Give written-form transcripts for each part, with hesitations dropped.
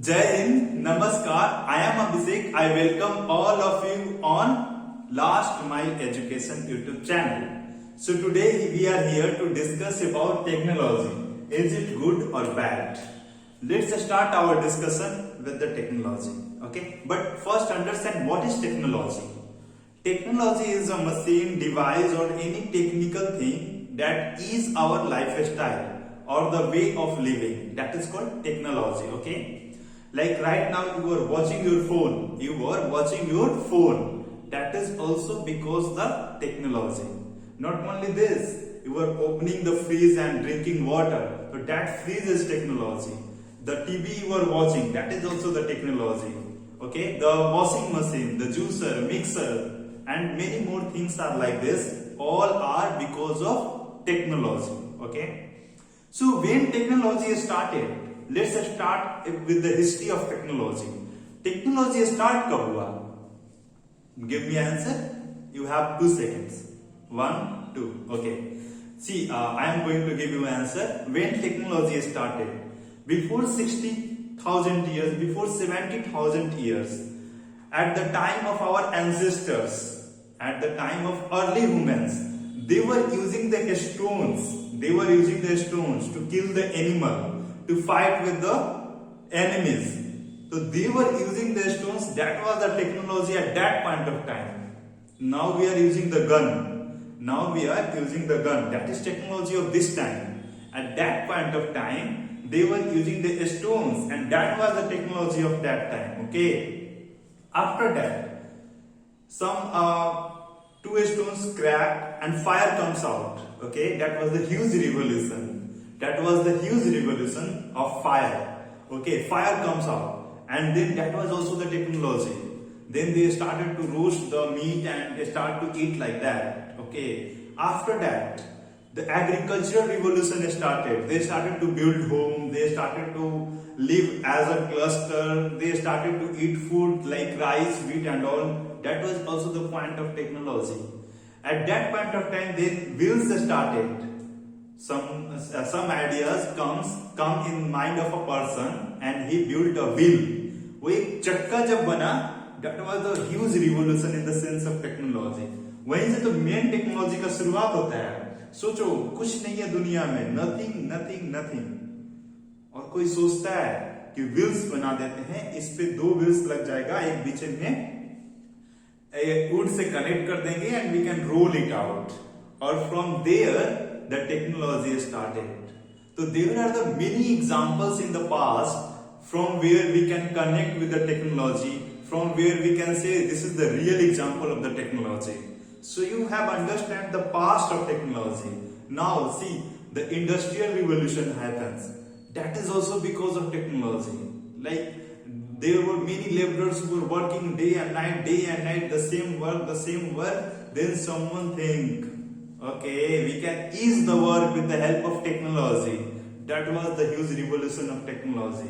Jai Hind, Namaskar. I am Abhishek. I welcome all of you on Last Mile Education YouTube channel. So today we are here to discuss about technology. Is it good or bad? Let's start our discussion with the technology. Okay, but first understand what is technology. Technology is a machine, device, or any technical thing that is our lifestyle or the way of living. That is called technology. Okay. Like right now you are watching your phone. You are watching your phone. That is also because the technology. Not only this, you are opening the fridge and drinking water. So that fridge is technology. The TV you are watching, that is also the technology. Okay, the washing machine, the juicer, mixer, and many more things are like this. All are because of technology. Okay. So when technology started, let's start with the history of technology. Technology start कब हुआ? Give me answer. You have 2 seconds. 1, 2. Okay. See, I am going to give you answer. When technology started, before 60,000 years, before 70,000 years, at the time of our ancestors, at the time of early humans, they were using the stones. They were using the stones to kill the animal, to fight with the enemies. So they were using the stones. That was the technology at that point of time. Now we are using the gun. Now we are using the gun. That is technology of this time. At that point of time, they were using the stones, and that was the technology of that time. Okay. After that, some 2 stones crack and fire comes out. Okay, that was the huge revolution. That was the huge revolution of fire. Okay, fire comes out, and then that was also the technology. Then they started to roast the meat and they start to eat like that. Okay, after that, the agricultural revolution started. They started to build home. They started to live as a cluster. They started to eat food like rice, wheat, and all. That was also the point of technology. At that point of time, then wheels started. Some ideas come in mind of a person, and he built a wheel. वो एक चक्का जब बना, that was the huge revolution in the sense of technology. वहीं से तो main technology का शुरुआत होता है. सोचो, कुछ नहीं है दुनिया में, nothing. और कोई सोचता है कि व्हील्स बना देते हैं, इस पे 2 व्हील्स लग जाएगा, एक बीच में वुड से कनेक्ट कर देंगे and we can roll it out. और from there the technology started. So there are the many examples in the past from where we can connect with the technology, from where we can say this is the real example of the technology. So you have understand the past of technology. Now see, the industrial revolution happens. That is also because of technology. Like there were many laborers who were working day and night, the same work. Then someone think, okay, we can ease the work with the help of technology. That was the huge revolution of technology.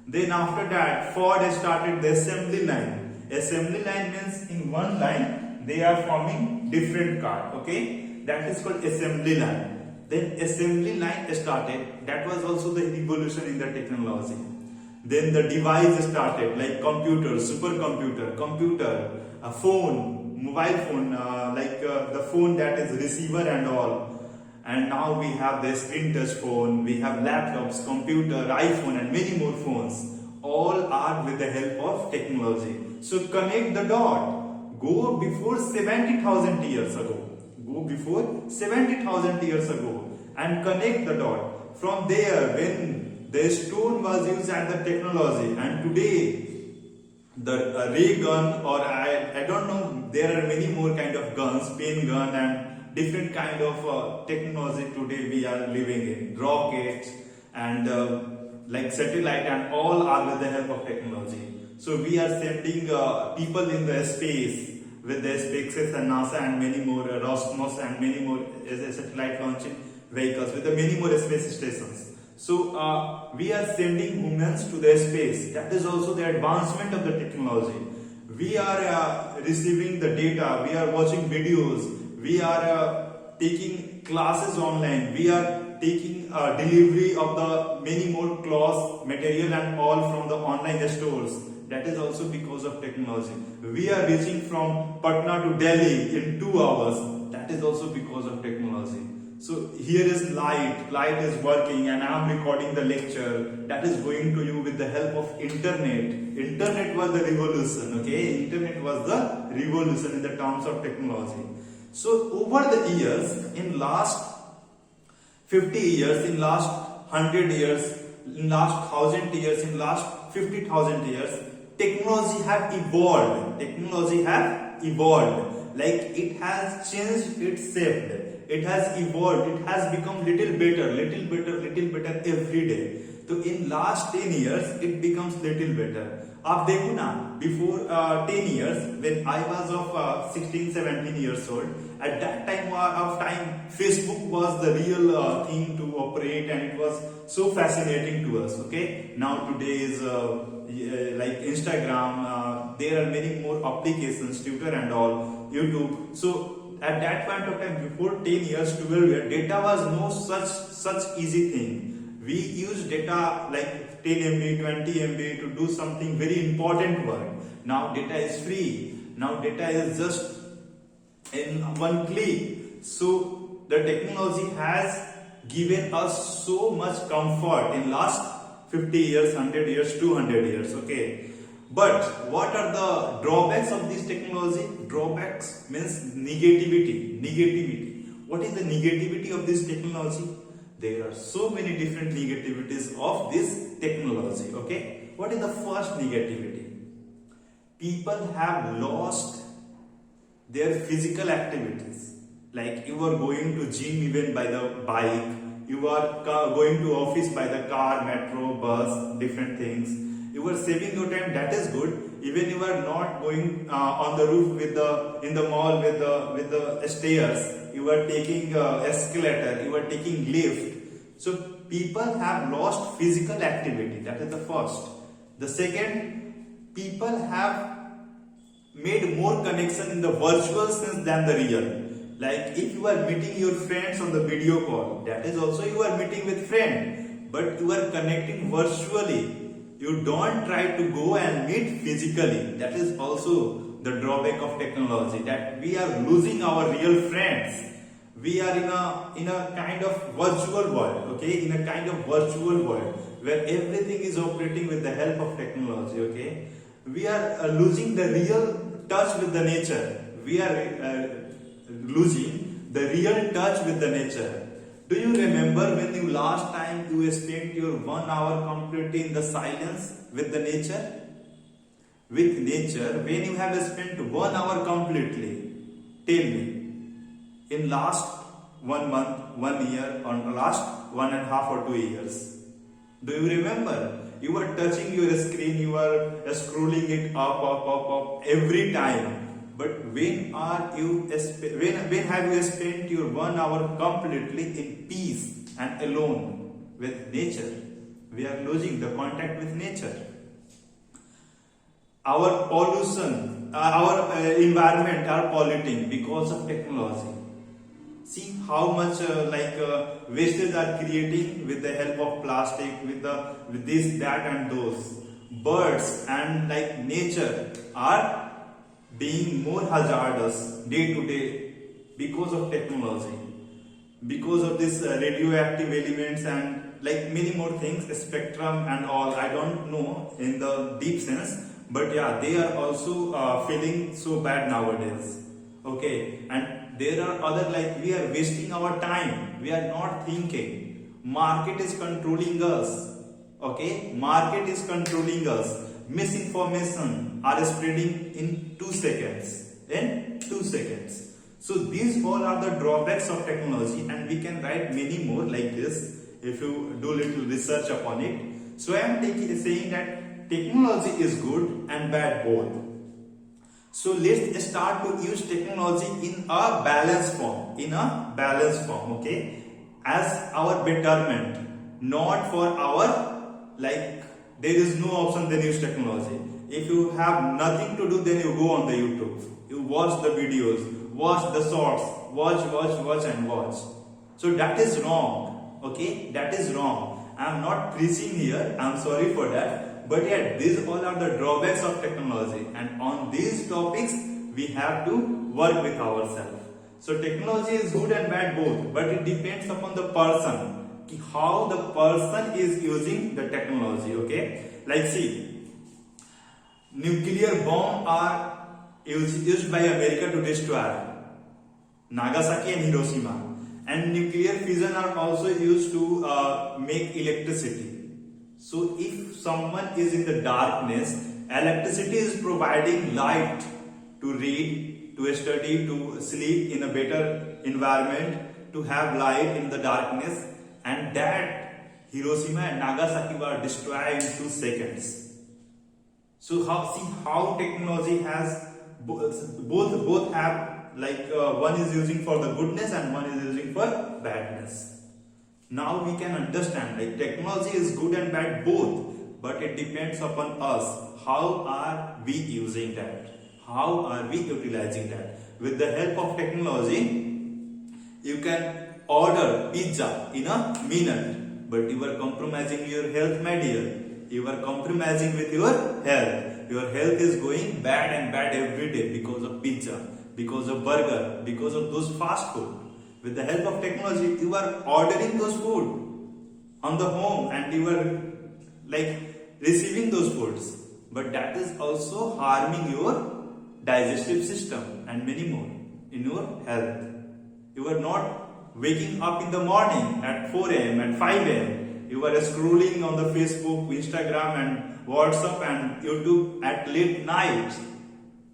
Then after that, Ford started the assembly line. Assembly line means in one line, they are forming different car. Okay, that is called assembly line. Then assembly line started. That was also the revolution in the technology. Then the device started, like computer, supercomputer, a phone, mobile phone, the phone that is receiver and all. And now we have the screen touch phone, we have laptops, computer, iPhone, and many more phones. All are with the help of technology. So connect the dot. Go before 70,000 years ago. Go before 70,000 years ago and connect the dot. From there, when the stone was used as the technology, and today the ray gun, or I don't know, there are many more kind of guns, pen gun, and different kind of technology today we are living in. Rockets and like satellite, and all are with the help of technology. So we are sending people in the space with the SpaceX and NASA and many more, Roscosmos and many more satellite launching vehicles with the many more space stations. So we are sending humans to the space. That is also the advancement of the technology. We are receiving the data. We are watching videos. We are taking classes online. We are taking delivery of the many more clothes, material and all from the online stores. That is also because of technology. We are reaching from Patna to Delhi in 2 hours. That is also because of technology. So here is light is working, and I am recording the lecture that is going to you with the help of internet. Internet was the revolution, okay? Internet was the revolution in the terms of technology. So over the years, in last 50 years, in last 100 years, in last 1000 years, in last 50,000 years, technology have evolved. Technology have evolved. Like it has changed its shape. It has evolved. It has become little better every day. So in last 10 years, it becomes little better. आप देखो ना, before 10 years, when I was of 16-17 years old, at that time, Facebook was the real thing to operate, and it was so fascinating to us. Okay, now today is like Instagram. There are many more applications, Twitter and all, YouTube. So at that point of time, before 10 years, 12 years, data was no such easy thing. We use data like 10 MB, 20 MB to do something very important work. Now data is free. Now data is just in one click. So the technology has given us so much comfort in last 50 years, 100 years, 200 years. Okay. But what are the drawbacks of this technology? Drawbacks means negativity. What is the negativity of this technology? There are so many different negativities of this technology. Okay. What is the first negativity? People have lost their physical activities. Like you are going to gym even by the bike. You are going to office by the car, metro, bus, different things. You are saving your time, that is good. Even you are not going on the roof in the mall with the stairs. You are taking escalator. You are taking lift. So people have lost physical activity. That is the first. The second, people have made more connection in the virtual sense than the real. Like if you are meeting your friends on the video call, that is also you are meeting with friend, but you are connecting virtually. You don't try to go and meet physically. That is also the drawback of technology, that we are losing our real friends. We are in a kind of virtual world, okay? In a kind of virtual world where everything is operating with the help of technology, okay? We are losing the real touch with the nature. We are losing the real touch with the nature. Do you remember when you last time you spent your 1 hour completely in the silence with the nature? With nature, when you have spent 1 hour completely, tell me, in last 1 month, 1 year, or last 1.5 or 2 years? Do you remember? You are touching your screen, you are scrolling it up every time. But when have you spent your 1 hour completely in peace and alone with nature? We are losing the contact with nature. Our pollution, our environment are polluting because of technology. See how much wastage are creating with the help of plastic, with this, that, and those. Birds and like nature are being more hazardous day to day because of technology, because of this radioactive elements and like many more things, spectrum and all. I don't know in the deep sense, but yeah, they are also feeling so bad nowadays. Okay, and there are other, like we are wasting our time. We are not thinking. Market is controlling us. Okay, market is controlling us. Misinformation are spreading in 2 seconds. In 2 seconds. So these all are the drawbacks of technology, and we can write many more like this if you do little research upon it. So I am saying that technology is good and bad both. So let's start to use technology in a balanced form. Okay, as our betterment, not for our like. There is no option then use technology. If you have nothing to do, then you go on the YouTube. You watch the videos, watch the shorts, watch and watch. So that is wrong. Okay, that is wrong. I am not preaching here. I am sorry for that. But yeah, these all are the drawbacks of technology, and on these topics we have to work with ourselves. So technology is good and bad both, but it depends upon the person, how the person is using the technology. Okay, like see, nuclear bomb are used by America to destroy Nagasaki and Hiroshima, and nuclear fission are also used to make electricity. So if someone is in the darkness, electricity is providing light to read, to study, to sleep in a better environment, to have light in the darkness, and that Hiroshima and Nagasaki were destroyed in 2 seconds. So how technology has both have, like one is using for the goodness and one is using for badness. Now we can understand, like technology is good and bad both, but it depends upon us. How are we using that? How are we utilizing that? With the help of technology, you can order pizza in a minute, but you are compromising your health, my dear. You are compromising with your health. Your health is going bad and bad every day because of pizza, because of burger, because of those fast food. With the help of technology, you are ordering those food on the home and you are like receiving those foods. But that is also harming your digestive system and many more in your health. You are not waking up in the morning at 4 a.m. at 5 a.m. You are scrolling on the Facebook, Instagram and WhatsApp and YouTube at late night,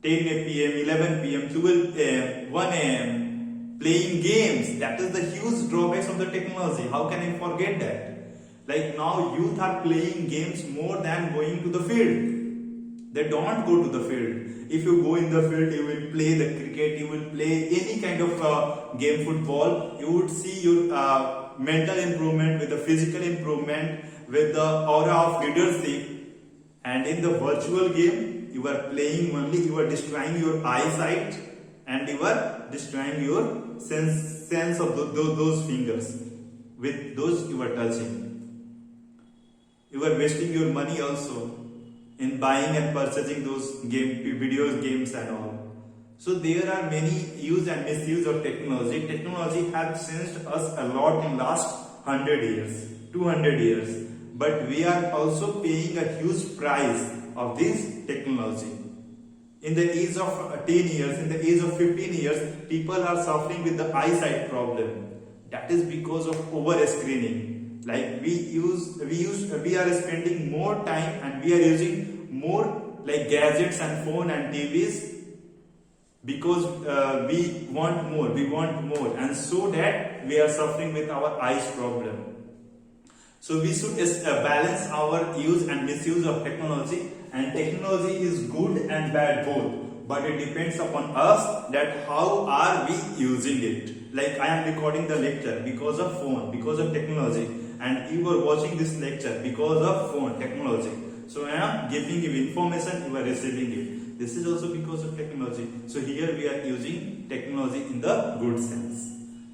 10 p.m., 11 p.m., 12 a.m., 1 a.m. playing games. That is the huge drawbacks of the technology. How can I forget that? Like now youth are playing games more than going to the field. They don't go to the field. If you go in the field, you will play the cricket, you will play any kind of game, football. You would see your mental improvement with the physical improvement, with the aura of leadership. And in the virtual game, you are playing only, you are destroying your eyesight and you are destroying your sense of those fingers. With those you are touching. You are wasting your money also in buying and purchasing those games and all. So there are many use and misuse of technology. Technology has changed us a lot in last 100 years, 200 years. But we are also paying a huge price of this technology. In the age of 10 years, in the age of 15 years, people are suffering with the eyesight problem. That is because of over screening. Like we are spending more time and we are using more like gadgets and phone and TVs because we want more, and so that we are suffering with our eyes problem. So we should balance our use and misuse of technology, and technology is good and bad both, but it depends upon us that how are we using it. Like I am recording the lecture because of phone, because of technology, and you are watching this lecture because of phone, technology. So I am giving you information, you are receiving it. This is also because of technology. So here we are using technology in the good sense.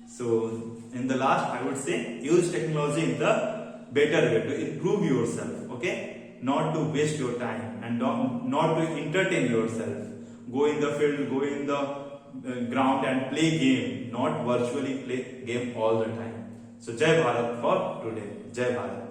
So in the last I would say use technology in the better way to improve yourself, okay? Not to waste your time and not to entertain yourself. Go in the field, go in the ground and play game, not virtually play game all the time. So Jai Bharat for today. Jai Bharat.